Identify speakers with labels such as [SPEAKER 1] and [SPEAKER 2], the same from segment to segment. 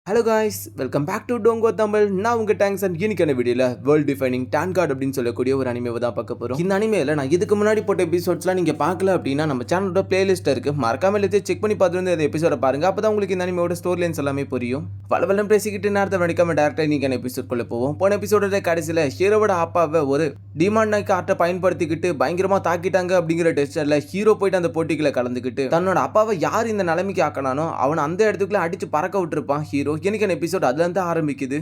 [SPEAKER 1] Hello guys, welcome back to டோங்கோ தமிழ். நான் உங்கள் டேங்க்ஸ் அண்ட் இன்னைக்கான வீடியோவில் வேர்ல்ட் டிஃபைனிங் டான் கார்டு அப்படின்னு சொல்லக்கூடிய ஒரு அனிமேவை தான் பார்க்க போகிறோம். இந்த அனிமேல நான் இதுக்கு முன்னாடி போட்ட எபிசோட்ஸ்லாம் நீங்கள் பார்க்கல அப்படின்னா நம்ம சேனலோட பிளேலிஸ்ட் இருக்குது, மறக்காம எல்லாத்தையும் செக் பண்ணி பார்த்துட்டு வந்து எபிசோட பாருங்கள். அப்போ தான் உங்களுக்கு இந்த அனிமையோட ஸ்டோரி லைன்ஸ் எல்லாமே புரியும். வளவலம் பேசிக்கிட்டு நேரத்தை வடிக்காம டேரக்டாக இன்னைக்கான எபிசோட்குள்ளே போவோம். போன எபிசோட கடைசியில் ஹீரோவோட அப்பாவை ஒரு டிமாண்ட் நாய்க்கு ஆர்ட்டை பயன்படுத்திக்கிட்டு பயங்கரமாக தாக்கிட்டாங்க அப்படிங்கிற டெஸ்டரில் ஹீரோ போயிட்டு அந்த போட்டிகளை கலந்துக்கிட்டு தன்னோட அப்பாவை யார் இந்த நிலைமைக்கு ஆக்கணானோ அவனை அந்த இடத்துக்குள்ள அடிச்சு பறக்க விட்டுருப்பான் ஹீரோ. இன்னைக்கான எபிசோட் அதுல இருந்து ஆரம்பிக்குது.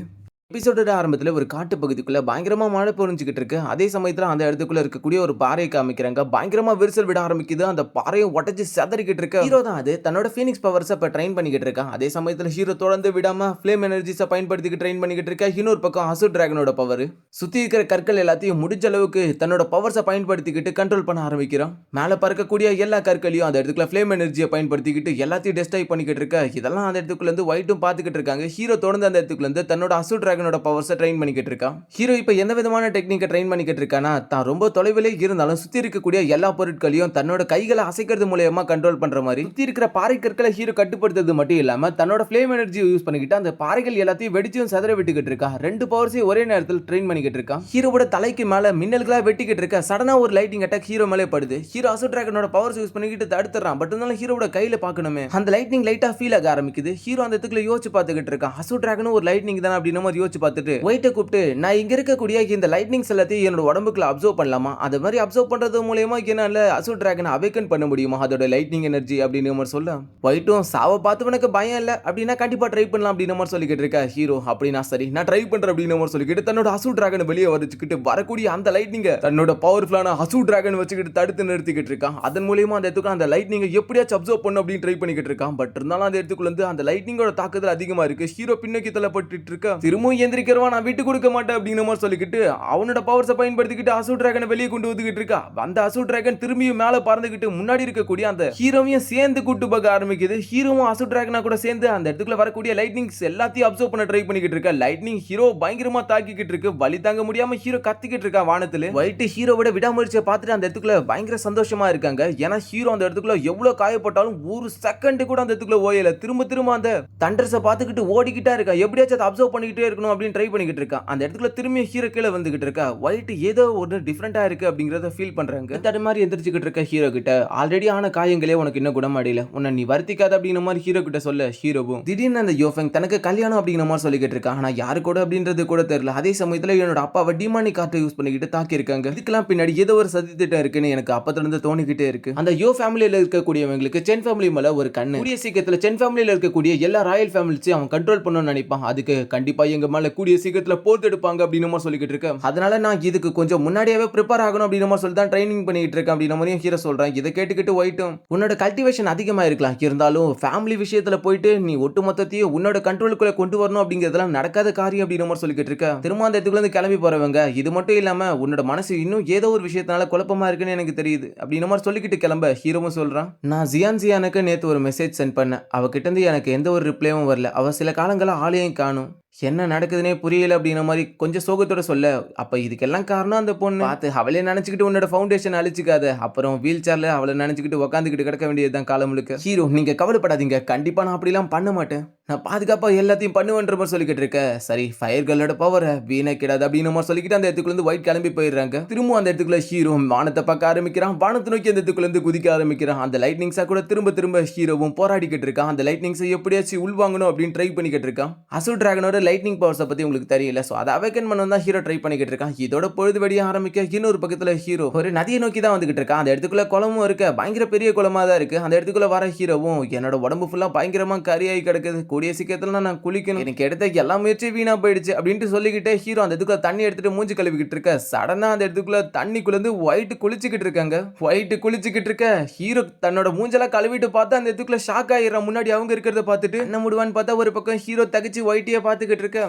[SPEAKER 1] எபிசோடோட ஆரம்பத்தில் ஒரு காட்டு பகுதிக்குள்ள பயங்கரமா மழை பொழிஞ்சுக்கிட்டு இருக்கு. அதே சமயத்தில் அந்த இடத்துக்குள்ள இருக்கக்கூடிய ஒரு பாறையை காமிக்கிறாங்க. பயங்கரமா விரிசல் விட ஆரம்பிக்குது. அந்த பாறையை உடச்சு செதறிக்கிட்டு இருக்கு. ஹீரோ தான் அது தன்னோட ஃபீனிக்ஸ் பவர்ஸை இப்போ ட்ரெயின் பண்ணிக்கிட்டு இருக்கான். அதே சமயத்தில் ஹீரோ தொடர்ந்து விடாம ஃப்ளேம் எனர்ஜிஸை பயன்படுத்தி ட்ரெயின் பண்ணிக்கிட்டு இருக்கா. இன்னொரு பக்கம் அசுர் டிராகனோட பவர் சுத்தி இருக்கிற கற்கள் எல்லாத்தையும் முடிஞ்ச அளவுக்கு தன்னோட பவர்ஸை பயன்படுத்திக்கிட்டு கண்ட்ரோல் பண்ண ஆரம்பிக்கிறான். மேலே பறக்கக்கூடிய எல்லா கற்களையும் அந்த இடத்துக்குள்ள ஃப்ளேம் எனர்ஜியை பயன்படுத்திக்கிட்டு எல்லாத்தையும் டெஸ்ட்ராய் பண்ணிக்கிட்டு இருக்க. இதெல்லாம் அந்த இடத்துக்குள்ள இருந்து ஒயிட்டும் பார்த்துக்கிட்டு இருக்காங்க. ஹீரோ தொடர்ந்து அந்த இடத்துக்குள்ள இருந்து தன்னோட அசுர் டிராகனோட பவர்ஸை ட்ரெயின் பண்ணிக்கிட்டு இருக்கான். ஹீரோ இப்போ எந்த விதமான டெக்னிக்கை ட்ரெயின் பண்ணிக்கிட்டு இருக்கானா, தான் ரொம்ப தொலைவிலே இருந்தாலும் சுத்தி இருக்கக்கூடிய எல்லா பொருட்களையும் தன்னோட கைகளை அசைக்கிறது மூலமா கண்ட்ரோல் பண்ற மாதிரி சுத்தி இருக்கிற பாறை கற்களை ஹீரோ கட்டுப்படுத்துறது மட்டும் இல்லாம தன்னோட ஃப்ளேம் எனர்ஜியை யூஸ் பண்ணிக்கிட்டு அந்த பாறைகள் எல்லாத்தையும் வெடிச்சும் செதற விட்டுக்கிட்டு இருக்கா. ரெண்டு பவர்ஸையும் ஒரே நேரத்தில் ட்ரெயின் பண்ணிக்கிட்டு இருக்கான். ஹீரோவோட தலைக்கு மேல மின்னல்களா வெட்டிக்கிட்டு இருக்க. சடனா ஒரு லைட்டிங் அட்டாக் ஹீரோ மேலே படுது. ஹீரோ அசுர் டிராகனோட பவர்ஸ் யூஸ் பண்ணிக்கிட்டு தடுத்துறான். பட் இருந்தாலும் ஹீரோவோட கையில பார்க்கணுமே, அந்த லைட்னிங் லைட்டா ஃபீல் ஆக ஆரம்பிக்குது. ஹீரோ அந்த இடத்துல யோசிச்சு பார்த்துக்கிட்டு இருக்கான். அசுர் டிராகனும் ஒரு லைட்னிங் தானே அப்படின்னு மாதிரி யோசிச்சு பார்த்துட்டு ஒயிட்டை கூப்பிட்டு, நான் இங்க இருக்கக்கூடிய இந்த லைட்னிங்ஸ் எல்லாத்தையும் என்னோட உடம்புக்குள்ள அப்சர்வ் பண்ணலாமா, அது மாதிரி அப்சர்வ் பண்றது மூலமா என்னால அசுர் டிராகனை அவேக்கன் பண்ண முடியுமா, அதோட லைட்னிங் எனர்ஜி அப்படின்னு மாதிரி சொல்ல. ஒயிட்டும் சாவ பார்த்தவனுக்கு பயம் இல்லை அப்படின்னா கண்டிப்பா ட்ரை பண்ணலாம் அப்படின்னு மாதிரி சொல்லிக்கிட்டு இருக்கா. ஹீரோ அப்படின்னா சரி நான் ட்ரை பண்றேன் அப்படின்னு மாதிரி சொல்லிக்கிட்டு தன்னோட அசுர் டிராகனை வெளியே வச்சுக்கிட்டு வரக்கூடிய அந்த லைட்னிங்க தன்னோட பவர்ஃபுல்லான அசுர் டிராகன் வச்சுக்கிட்டு தடுத்து நிறுத்திக்கிட்டு இருக்கான். அதன் மூலமா அந்த இடத்துக்கு அந்த லைட்னிங்க எப்படியாச்சும் அப்சர்வ் பண்ண அப்படின்னு ட்ரை பண்ணிக்கிட்டு இருக்கான். பட் இருந்தாலும் அந்த இடத்துக்குள்ள வந்து அந்த லைட்னிங்கோட தாக்குதல் அதிகமா இருக்கு. ஹீரோ பின்னோக்கி தள்ளப்பட்டு இருக்கா. திரும்பவும் எந்திரிக்கிறவா நான் விட்டு கொடுக்க மாட்டேன் அப்படிங்கிற மாதிரி சொல்லிக்கிட்டு அவனோட பவர்ஸை பயன்படுத்திக்கிட்டு அசுர் டிராகனை வெளியே கொண்டு வந்துகிட்டு இருக்கா. அந்த அசுர் டிராகன் திரும்பியும் மேலே பறந்துகிட்டு முன்னாடி இருக்கக்கூடிய அந்த ஹீரோவையும் சேர்ந்து கூட்டு பார்க்க ஆரம்பிக்குது. ஹீரோவும் அசுர் டிராகனா கூட சேர்ந்து அந்த இடத்துக்குள்ள வரக்கூடிய லைட்னிங்ஸ் எல்லாத்தையும் அப்சர்வ் பண்ண ட்ரை பண்ணிக்கிட்டு இருக்கா. லைட்னிங் ஹீரோ பயங்கரமா தாக்கிக்கிட்டு இருக்கு. வலி தாங்க முடியாம ஹீரோ கத்திக்கிட்டு இருக்கா வானத்துல. ஒயிட் ஹீரோவோட விடாமுயற்சியை பார்த்துட்டு அந்த இடத்துக்குள்ள பயங்கர சந்தோஷமா இருக்காங்க. ஏன்னா ஹீரோ அந்த இடத்துக்குள்ள எவ்வளவு காயப்பட்டாலும் ஒரு செகண்ட் கூட அந்த இடத்துக்குள்ள ஓயல. திரும்ப திரும்ப அந்த தண்டர்ஸை பார்த்துக்கிட்டு ஓடிக்கிட்டா இருக்கா. எப்படியாச்சும் அதை அப்சர்வ் பண்ணிக்கிட்டே இருக்கணும் அப்படின்னு ட்ரை பண்ணிக்கிட்டு இருக்கா. அந்த இடத்துக்குள்ள திரும்பி ஹீரோ கீழே வந்துகிட்டு இருக்கா. ஒயிட் ஏதோ ஒரு டிஃபரெண்டா இருக்கு அப்படிங்கறத ஃபீல் பண்றாங்க. தடு மாதிரி எந்திரிச்சுக்கிட்டு இருக்க ஹீரோ கிட்ட ஆல்ரெடி ஆன காயங்களே உனக்கு இன்னும் குணமடையல, உன்னை நீ வருத்திக்காத அப்படிங்கிற மாதிரி ஹீரோ கிட்ட சொல்ல, ஹீரோவும் திடீர்னு அந்த யோஃபெங் தனக்கு கல்யாணம் அப்படிங்கிற மாதிரி சொல்லிக்கிட்டு இருக்கா. ஆனா யாரு கூட அப்படின்றது கூட தெரியல. அதே சமயத்துல என்னோட அப்பாவை டிமானி கார்ட்டை யூஸ் பண்ணிக்கிட்டு தாக்கி இருக்காங்க. இதுக்கெல்லாம் பின்னாடி ஏதோ ஒரு சதி திட்டம் இருக்குன்னு எனக்கு அப்பத்துல இருந்து தோணிக்கிட்டே இருக்கு. அந்த யோ ஃபேமிலியில இருக்கக்கூடியவங்களுக்கு சென் ஃபேமிலி மேல ஒரு கண்ணு. கூடிய சீக்கிரத்துல சென் ஃபேமிலியில இருக்கக்கூடிய எல்லா ராயல் ஃபேமிலிஸையும் அவன் கண்ட்ரோல் பண்ணணும்னு நினைப்பான். அதுக்கு கண்டிப்பா எங்க மேல கூடிய சீக்கிரத்துல போர் எடுப்பாங்க அப்படின்னு மாதிரி சொல்லிக்கிட்டு இருக்கேன். அதனால நான் இதுக்கு கொஞ்சம் முன்னாடியாவே ப்ரிப்பேர் ஆகணும் அப்படின்னு மாதிரி சொல்லி தான் ட்ரைனிங் பண்ணிட்டு இருக்கேன் அப்படின்னு மாதிரியும் ஹீரோ சொல்றேன். இதை கேட்டுக்கிட்டு ஒயிட்டும் உன்னோட கல்டிவேஷன் அதிகமா இருக்கலாம், இருந்தாலும் ஃபேமிலி விஷயத்துல போயிட்டு நீ ஒட்டு மொத்தத்தையும் உன்னோட கண்ட்ரோலுக்குள்ள கொண்டு வரணும் அப்படிங்கிறதெல்லாம் நடக்காத காரியம் அப்படின்னு மாதிரி சொல்லிக்கிட்டு இருக்க. திரும்ப அந்த இடத்துல இருந்து கிளம்பி போறவங்க இது மட்டும் இல்லாம உன்னோட மனசு இன்னும் ஏதோ ஒரு விஷயத்தினால குழப்பமா இருக்குன்னு எனக்கு தெரியுது அப்படின்னு மாதிரி சொல்லிக்கிட்டு கிளம்ப ஹீரோவும் சொல்றான், நான் ஜியானுக்கு நேத்து ஒரு மெசேஜ் சென்ட் பண்ணேன். அவகிட்ட இருந்து எனக்கு எந்த ஒரு ரிப்ளையும் வரல. அவ சில காலங்களா ஆளையும் காணும், என்ன நடக்குதுன்னே புரியல அப்படிங்கிற மாதிரி கொஞ்சம் சோகத்தோட சொல்ல, அப்ப இதுக்கெல்லாம் காரணம் அந்த பொண்ணு பார்த்து அவளே நினைச்சுக்கிட்டு உன்னோட ஃபவுண்டேஷன் அழிச்சுக்காத, அப்புறம் வீல் சேர்ல அவளை நினைச்சுக்கிட்டு உட்காந்துக்கிட்டு கிடக்க வேண்டியதுதான் காலம் முழுக்க. ஹீரோ நீங்க கவலைப்படாதீங்க, கண்டிப்பா நான் அப்படிலாம் பண்ண மாட்டேன், நான் பாதுகாப்பா எல்லாத்தையும் பண்ணுவேன்ற மாதிரி சொல்லிக்கிட்டு இருக்க. சரி ஃபயர் கேர்ளோட பவரை வீணக்கிடாது அப்படின்னு மாதிரி சொல்லிக்கிட்டு அந்த இடத்துக்குள்ள இருந்து ஒயிட் கிளம்பி போயிடுறாங்க. திரும்ப அந்த இடத்துக்குள்ள ஹீரோ வானத்தை பார்க்க ஆரம்பிக்கிறான். வானத்தை நோக்கி அந்த இடத்துக்குள்ள இருந்து குதிக்க ஆரம்பிக்கிறான். அந்த லைட்னிங்ஸா கூட திரும்ப திரும்ப ஹீரோவும் போராடிக்கிட்டு இருக்கான். அந்த லைட்னிங்ஸை எப்படியாச்சும் உள்வாங்கணும் அப்படின்னு ட்ரை பண்ணிக்கிட்டு இருக்கான். அசுர் டிராகனோட லைட்னிங் பவர்ஸை பத்தி உங்களுக்கு தெரியல, சோ அதை அவேக்கன் பண்ண தான் ஹீரோ ட்ரை பண்ணிக்கிட்டு இருக்கான். இதோட பொழுது வெடிய ஆரம்பிக்க இன்னொரு பக்கத்துல ஹீரோ ஒரு நதியை நோக்கி தான் வந்துகிட்டு இருக்கான். அந்த இடத்துக்குள்ள குளமும் இருக்கு, பயங்கர பெரிய குளமா தான் இருக்கு. அந்த இடத்துக்குள்ள வர ஹீரோவும் என்னோட உடம்பு ஃபுல்லா பயங்கரமா கரியாகி கிடக்குது, கூடிய சீக்கிரத்துல நான் குளிக்கணும், எனக்கு எடுத்த எல்லா முயற்சியும் வீணா போயிடுச்சு அப்படின்ட்டு சொல்லிக்கிட்டே ஹீரோ அந்த இடத்துக்குள்ள தண்ணி எடுத்துட்டு மூஞ்சி கழுவிக்கிட்டு இருக்க. சடனா அந்த இடத்துக்குள்ள தண்ணிக்குள்ள இருந்து ஒயிட் குளிச்சுக்கிட்டு இருக்காங்க. ஒயிட் குளிச்சுக்கிட்டு இருக்க ஹீரோ தன்னோட மூஞ்செல்லாம் கழுவிட்டு பார்த்தா அந்த இடத்துக்குள்ள ஷாக் ஆயிடுறான். முன்னாடி அவங்க இருக்கிறத பார்த்துட்டு என்ன முடுவான்னு பார்த்தா ஒரு பக்கம் ஹீரோ தகச்சு ஒயிட்டியே பார்த்துக்கிட்டு இருக்க.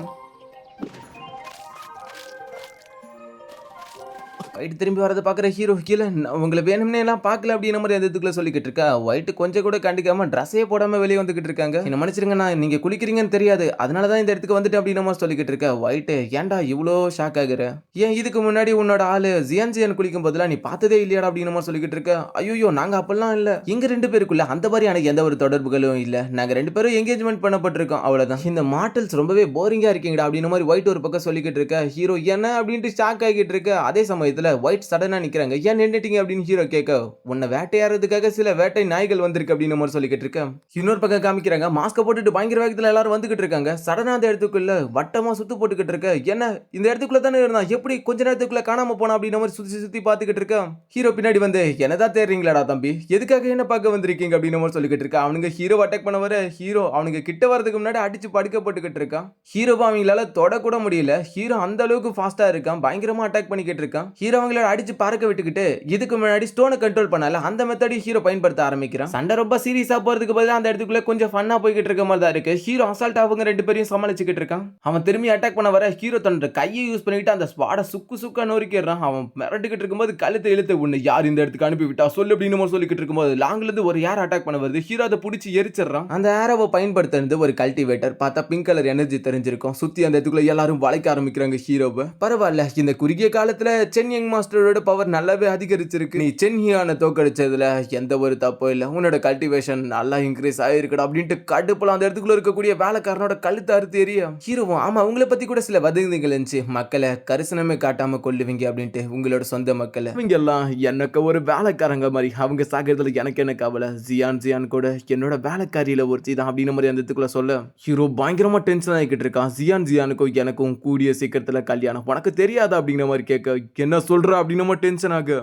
[SPEAKER 1] ஒயிட் திரும்பி வரதை பார்க்குற ஹீரோ கீழே உங்களை வேணும்னே எல்லாம் பார்க்கல அப்படின்ற மாதிரி அந்த இதுக்குள்ள சொல்லிக்கிட்டு இருக்கா. ஒயிட் கொஞ்சம் கூட கண்டிக்காம ட்ரெஸ்ஸே போடாம வெளியே வந்துகிட்டு இருக்காங்க. என்ன மன்னிச்சிருங்க, நான் நீங்க குளிக்கிறீங்கன்னு தெரியாது, அதனால தான் இந்த இடத்துக்கு வந்துட்டு அப்படின்ற மாதிரி சொல்லிக்கிட்டு இருக்க. ஒயிட் ஏன்டா இவ்வளோ ஷாக் ஆகுற? ஏன் இதுக்கு முன்னாடி உன்னோட ஆளு ஜியான் குளிக்கும் போதெல்லாம் நீ பார்த்ததே இல்லையாடா அப்படின்ற மாதிரி சொல்லிக்கிட்டு இருக்க. ஐயோ நாங்க அப்பெல்லாம் இல்ல, எங்க 2 பேருக்குள்ள அந்த மாதிரியான எந்த ஒரு தொடர்புகளும் இல்ல, நாங்க 2 பேரும் என்கேஜ்மெண்ட் பண்ணப்பட்டிருக்கோம், அவ்வளவுதான். இந்த மாட்டல்ஸ் ரொம்பவே போரிங்கா இருக்கீங்கடா அப்படின்ற மாதிரி ஒயிட் ஒரு பக்கம் சொல்லிக்கிட்டு இருக்க. ஹீரோ என்ன அப்படின்ட்டு ஷாக் ஆகிட்டு இருக்க. அதே சமயத்துல ஒயிட் சடனா நிக்கிறாங்க. ஏன் நின்னுட்டீங்க அப்படின்னு ஹீரோ கேட்க, உன்னை வேட்டையாடுறதுக்காக சில வேட்டை நாய்கள் வந்திருக்கு அப்படின்னு மாதிரி சொல்லிக்கிட்டு இருக்க. இன்னொரு பக்கம் காமிக்கிறாங்க, மாஸ்க போட்டுட்டு பயங்கர வேகத்துல எல்லாரும் வந்துகிட்டு இருக்காங்க. சடனா அந்த இடத்துக்குள்ள வட்டமா சுத்து போட்டுக்கிட்டு இருக்க. என்ன இந்த இடத்துக்குள்ள தானே இருந்தான், எப்படி கொஞ்ச நேரத்துக்குள்ள காணாம போனா அப்படின்ற மாதிரி சுத்தி சுத்தி பாத்துக்கிட்டு இருக்க. ஹீரோ பின்னாடி வந்து என்னதான் தேடுறீங்களாடா தம்பி, எதுக்காக என்ன பார்க்க வந்திருக்கீங்க அப்படின்னு மாதிரி சொல்லிக்கிட்டு இருக்க. அவனுங்க ஹீரோ அட்டாக் பண்ண வர ஹீரோ அவனுங்க கிட்ட வரதுக்கு முன்னாடி அடிச்சு படுக்கப்பட்டுக்கிட்டு இருக்கான். ஹீரோவா அவங்களால தொட கூட முடியல. ஹீரோ அந்த அளவுக்கு ஃபாஸ்டா இருக்கான், பயங்கரமா அட்டாக் பண்ணிக்கிட்டு இருக்கான். ஹீரோ அவங்கள அடிச்சு பறக்க விட்டுக்கிட்டு இதுக்கு முன்னாடி ஸ்டோனை கண்ட்ரோல் பண்ணல அந்த மெத்தடி ஹீரோ பயன்படுத்த ஆரம்பிக்கிறான். சண்டை ரொம்ப சீரியஸா போறதுக்கு பதிலா அந்த இடத்துக்குள்ள கொஞ்சம் ஃபன்னா போய்கிட்டு இருக்க மாதிரி தான் இருக்கு. ஹீரோ அசால்ட் அவங்க 2 பேரையும் சமாளிச்சுக்கிட்டு இருக்கான். அவன் திரும்பி அட்டாக் பண்ண வர ஹீரோ தன்னோட கையை யூஸ் பண்ணிட்டு அந்த ஸ்வாட சுக்கா நொறுக்கிடுறான். அவன் மிரட்டிக்கிட்டு இருக்கும்போது கழுத்தை இழுத்து உன்னை யார் இந்த இடத்துக்கு அனுப்பி விட்டா சொல்லு அப்படின்னு சொல்லிக்கிட்டு இருக்கும்போது லாங்ல இருந்து ஒரு ஏர் அட்டாக் பண்ண வருது. ஹீரோ அதை பிடிச்சி எரிச்சிடறான். அந்த ஏரோவை பயன்படுத்துறது ஒரு கல்டிவேட்டர். பார்த்தா பிங்க் கலர் எனர்ஜி தெரிஞ்சிருக்கும். சுத்தி அந்த இடத்துக்குள்ள எல்லாரும் வளைக்க ஆரம்பிக்கிறாங்க ஹீரோவை. பரவாயில்ல, இந்த குறுகிய காலத்துல சென் யங் மாஸ்டரோட பவர் நல்லாவே அதிகரிச்சிருக்கு. நீ சென் ஹியான தோக்கடிச்சதுல எந்த ஒரு தப்பும் இல்ல, உன்னோட கல்டிவேஷன் நல்லா இன்க்ரீஸ் ஆயிருக்குடா அப்படின்ட்டு கடுப்புல அந்த இடத்துக்குள்ள இருக்கக்கூடிய வேலைக்காரனோட கழுத்து அறுத்து எரிய. ஹீரோவும் ஆமா உங்களை பத்தி கூட சில வதந்திகள் இருந்துச்சு, மக்களை கரிசனமே காட்டாம கொல்லுவீங்க அப்படின்ட்டு, உங்களோட சொந்த மக்களை. இவங்க எல்லாம் எனக்கு ஒரு வேலைக்காரங்க மாதிரி, அவங்க சாகிறதுல எனக்கு என்ன கவலை, ஜியான் கூட என்னோட வேலைக்காரியில ஒருத்தி தான் அப்படின்னு மாதிரி அந்த இடத்துக்குள்ள சொல்ல ஹீரோ பயங்கரமா டென்ஷன் ஆகிக்கிட்டு இருக்கான். ஜியானுக்கும் எனக்கும் கூடிய சீக்கிரத்துல கல்யாணம், உனக்கு தெரியாதா அப்படிங்கிற மாதிரி கேட்க. என்ன சொல்ற அப்படின்னு டென்ஷன் ஆக.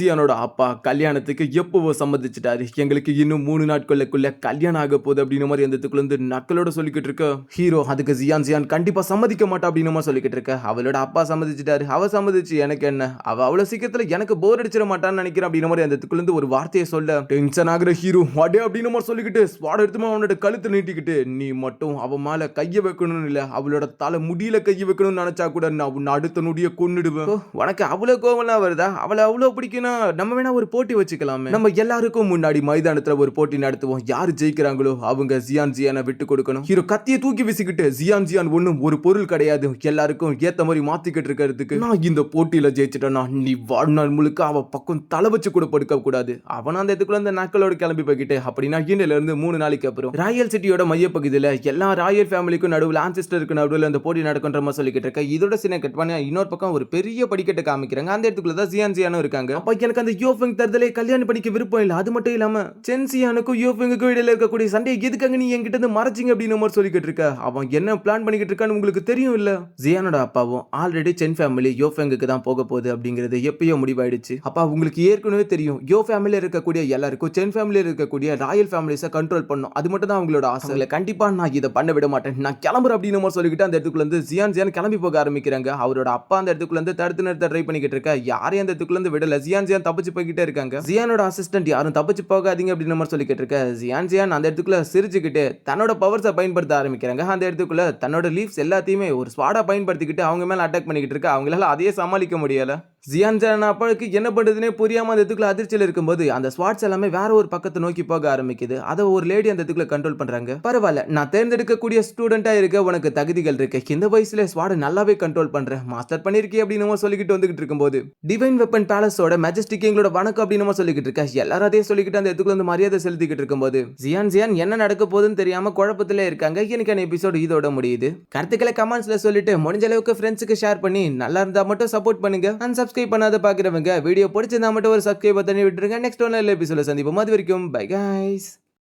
[SPEAKER 1] ஜியானோட அப்பா கல்யாணத்துக்கு எப்பவோ சம்மதிச்சிட்டாரு, எங்களுக்கு இன்னும் 3 நாட்களுக்குள்ள கல்யாணம் ஆக போகுது அப்படின்னு மாதிரி அந்த இடத்துக்குள்ள இருந்து நக்கலோட சொல்லிக்கிட்டு இருக்க. ஹீரோ அதுக்கு ஜியான் கண்டிப்பா சம்மதிக்க மாட்டா அப்படின்னு மாதிரி சொல்லிக்கிட்டு இருக்க. அவளோட அப்பா சம்மதிச்சிட்டாரு, அவ சம்மதிச்சு எனக்கு என்ன, அவ அவ்வளவு சீக்கிரத்துல எனக்கு போர் அடிச்சிட மாட்டான்னு நினைக்கிறேன் அப்படின்னு மாதிரி அந்த இடத்துக்குள்ள இருந்து ஒரு வார்த்தையை சொல்ல டென்ஷன் ஆகுற ஹீரோ வாடே அப்படின்னு மாதிரி சொல்லிக்கிட்டு ஸ்வாட் எடுத்து அவனோட கழுத்து நீட்டிக்கிட்டு, நீ மட்டும் அவ மேல கைய வைக்கணும் இல்ல, அவளோட தலை முடியல கைய வைக்கணும்னு நினைச்சா கூட நான் உன்னை அடுத்த நொடிய கொன்னுடுவேன். உனக்கு அவ்வளவு கோவம்லாம் வருதா, அவளை அவ்வளவு பிடிக்குன்னா நம்ம வேணா ஒரு போட்டி வச்சுக்கலாமே, நம்ம எல்லாருக்கும் முன்னாடி மைதானத்துல ஒரு போட்டி நடத்துவோம், யாரு ஜெயிக்கிறாங்களோ அவங்க ஜியானை விட்டு கொடுக்கணும். ஹீரோ கத்தியை தூக்கி வீசிக்கிட்டு ஜியான் ஒண்ணும் ஒரு பொருள் கிடையாது, எல்லாருக்கும் ஏத்த மாதிரி மாத்திக்கிட்டு இருக்கிறதுக்கு, நான் இந்த போட்டியில ஜெயிச்சிட்டேன்னா நீ வாழ்நாள் முழுக்க அவ பக்கம் தலை வச்சு கூட படுக்க கூடாது. அவன் அந்த இடத்துக்குள்ள அந்த நாட்களோட கிளம்பி போய்கிட்டு அப்படின்னா இன்னில இருந்து 3 நாளைக்கு அப்புறம் ராயல் சிட்டியோட மையப்பகுதியில எல்லா ராயல் ஃபேமிலிக்கும் நடுவில் ஆன்சிஸ்டருக்கு நடுவில் அந்த போட்டி நடக்குன்ற மாதிரி சொல்லிக்கிட்டு இருக்க. இதோட சின்ன கட் பண்ணி இன்னொரு பக்கம் ஒரு பெரிய படிக்கட்டை காமிக்கிறாங்க. அந்த இடத்துக்குள்ள தான் ஜியானும் இருக்காங்க. அப்ப எனக்கு அந்த யோஃபெங் தருதலை கல்யாணம் பண்ணிக்க விருப்பம் இல்ல, அது மட்டும் இல்லாம சென்சியானுக்கும் யோஃபெங்குக்கும் இடையில இருக்கக்கூடிய சண்டை எதுக்காக நீ என்கிட்ட இருந்து மறைச்சிங்க அப்படின்னு மாதிரி சொல்லிக்கிட்டு இருக்க. அவன் என்ன பிளான் பண்ணிக்கிட்டு இருக்கான்னு உங்களுக்கு தெரியும் இல்ல. ஜியானோட அப்பாவும் ஆல்ரெடி சென் ஃபேமிலி யோஃபெங்குக்கு தான் போக போகுது அப்படிங்கிறது எப்பயோ முடிவாயிடுச்சு. அப்பா உங்களுக்கு ஏற்கனவே தெரியும், யோ ஃபேமிலியில இருக்கக்கூடிய எல்லாருக்கும் சென் ஃபேமிலியில இருக்கக்கூடிய ராயல் ஃபேமிலிஸை கண்ட்ரோல் பண்ணும், அது மட்டும் தான் அவங்களோட ஆசை. கண்டிப்பா நான் இதை பண்ண விட மாட்டேன், நான் கிளம்புறேன் அப்படின்னு மாதிரி சொல்லிக்கிட்டு அந்த இடத்துக்குள்ள இருந்து ஜியான் கிளம்பி போக ஆரம்பிக்கிறாங்க. அவரோட அப்பா அந்த இடத்துக்குள்ள இருந்து தடுத்து நிறுத்த ட்ரை பண்ணிக்கிட்டு இருக்க. யாரையும் அந்த இடத்துக்குள்ள இருந்து விடல. ஜியான் தப்பிச்சு போய்கிட்டே இருக்காங்க. ஜியானோட அசிஸ்டன்ட் யாரும் தப்பிச்சு போகாதீங்க அப்படின்னு மாதிரி சொல்லிக்கிட்டு இருக்க. ஜியான் அந்த இடத்துக்குள்ள சிரிச்சுக்கிட்டு தன்னோட பவர்ஸை பயன்படுத்த ஆரம்பிக்கிறாங்க. அந்த இடத்துக்குள்ள தன்னோட லீவ்ஸ் எல்லாத்தையுமே ஒரு ஸ்வாடா பயன்படுத்திக்கிட்டு அவங்க மேல அட்டாக் பண்ணிக்கிட்டு இருக்க. அவங்களால அதையே சமாளிக்க முடியல. ஜியான் அப்பளுக்கு என்ன பண்றதுனே புரியாம அந்த இடத்துக்குள்ள அதிர்ச்சியில் இருக்கும்போது அந்த ஸ்வாட்ஸ் எல்லாமே வேற ஒரு பக்கத்தை நோக்கி போக ஆரம்பிக்குது. அதை ஒரு லேடி அந்த இடத்துக்குள்ள கண்ட்ரோல் பண்றாங்க. பரவாயில்ல, நான் தேர்ந்தெடுக்கக்கூடிய ஸ்டூடெண்டா இருக்க, உனக்கு தகுதிகள் இருக்கு, இந்த வயசுல ஸ்வாட நல்லாவே கண்ட்ரோல் பண்றேன், மாஸ்டர் பண்ணிருக்கே அப்படின்னு சொல்லிக்கிட்டு வந்துகிட்டு இருக்கும்போது டிவைன் வெப்பன் பேலஸோட மெஜஸ்டிக் எங்களோட வணக்கம் அப்படின்னு சொல்லிக்கிட்டு இருக்க. எல்லாரும் அதே சொல்லிக்கிட்டு அந்த இடத்துக்குள்ள வந்து மரியாதை செலுத்திக்கிட்டு இருக்கும்போது ஜியான் என்ன நடக்க போகுதுன்னு தெரியாம குழப்பத்திலே இருக்காங்க. எனக்கான எபிசோடு இதோட முடியுது. கருத்துக்களை கமெண்ட்ஸ்ல சொல்லிட்டு முடிஞ்ச அளவுக்கு ஃப்ரெண்ட்ஸுக்கு ஷேர் பண்ணி நல்லா இருந்தா மட்டும் சப்போர்ட் பண்ணுங்க. சப்ஸ்கிரைப் பண்ணாத பாக்குறவங்க வீடியோ பிடிச்சிருந்தா மட்டும் ஒரு சப்ஸ்கிரைப் பண்ணி விட்டுருங்க. நெக்ஸ்ட் ஒன் எபிசோட சந்திப்போம். அது வரைக்கும் பை கைஸ்.